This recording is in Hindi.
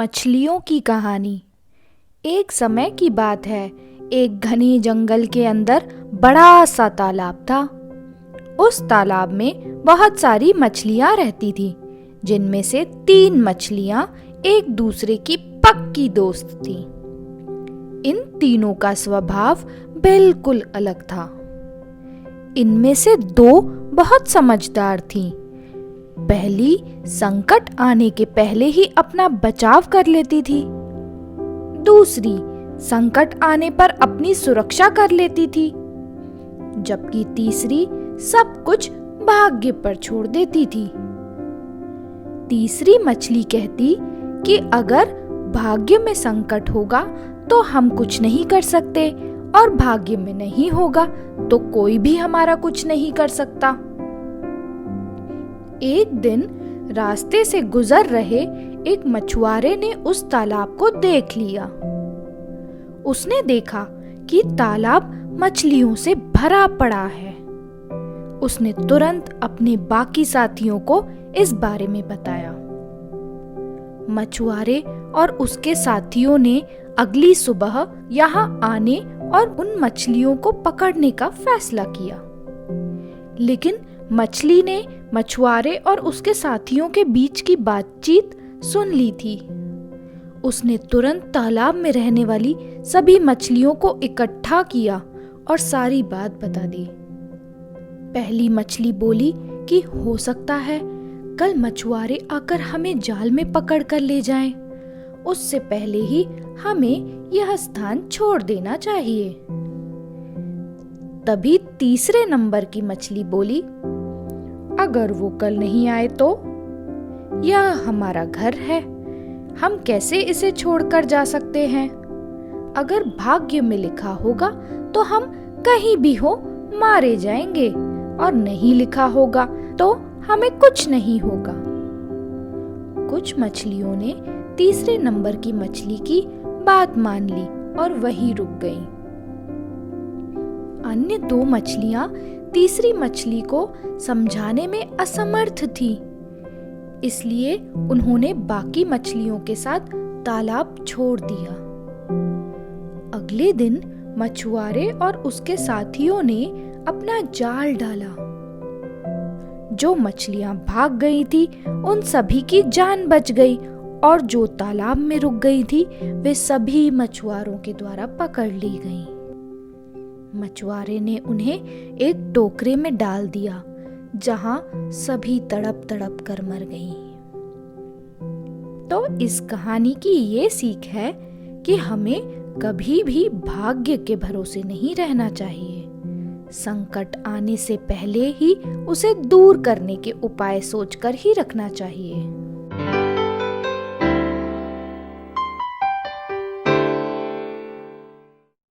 मछलियों की कहानी। एक समय की बात है, एक घने जंगल के अंदर बड़ा सा तालाब था। उस तालाब में बहुत सारी मछलियां रहती थीं, जिनमें से 3 मछलियां एक दूसरे की पक्की दोस्त थीं। इन तीनों का स्वभाव बिल्कुल अलग था। इनमें से 2 बहुत समझदार थीं। पहली संकट आने के पहले ही अपना बचाव कर लेती थी। दूसरी संकट आने पर अपनी सुरक्षा कर लेती थी, जबकि तीसरी सब कुछ भाग्य पर छोड़ देती थी। तीसरी मछली कहती कि अगर भाग्य में संकट होगा तो हम कुछ नहीं कर सकते, और भाग्य में नहीं होगा तो कोई भी हमारा कुछ नहीं कर सकता। एक दिन रास्ते से गुजर रहे एक मछुआरे ने उस तालाब को देख लिया। उसने देखा कि तालाब मछलियों से भरा पड़ा है। उसने तुरंत अपने बाकी साथियों को इस बारे में बताया। मछुआरे और उसके साथियों ने अगली सुबह यहाँ आने और उन मछलियों को पकड़ने का फैसला किया। लेकिन मछली ने मछुआरे और उसके साथियों के बीच की बातचीत सुन ली थी। उसने तुरंत तालाब में रहने वाली सभी मछलियों को इकट्ठा किया और सारी बात बता दी। पहली मछली बोली कि हो सकता है कल मछुआरे आकर हमें जाल में पकड़ कर ले जाएं। उससे पहले ही हमें यह स्थान छोड़ देना चाहिए। तभी तीसरे नंबर की मछली बोली, अगर वो कल नहीं आए तो? यह हमारा घर है, हम कैसे इसे छोड़कर जा सकते हैं? अगर भाग्य में लिखा होगा तो हम कहीं भी हो मारे जाएंगे, और नहीं लिखा होगा तो हमें कुछ नहीं होगा। कुछ मछलियों ने तीसरे नंबर की मछली की बात मान ली और वहीं रुक गईं। अन्य 2 मछलियां तीसरी मछली को समझाने में असमर्थ थीं, इसलिए उन्होंने बाकी मछलियों के साथ तालाब छोड़ दिया। अगले दिन मछुआरे और उसके साथियों ने अपना जाल डाला। जो मछलियां भाग गई थी उन सभी की जान बच गई, और जो तालाब में रुक गई थी वे सभी मछुआरों के द्वारा पकड़ ली गईं। मछुआरे ने उन्हें एक टोकरे में डाल दिया, जहां सभी तड़प तड़प कर मर गईं। तो इस कहानी की ये सीख है कि हमें कभी भी भाग्य के भरोसे नहीं रहना चाहिए। संकट आने से पहले ही उसे दूर करने के उपाय सोचकर ही रखना चाहिए।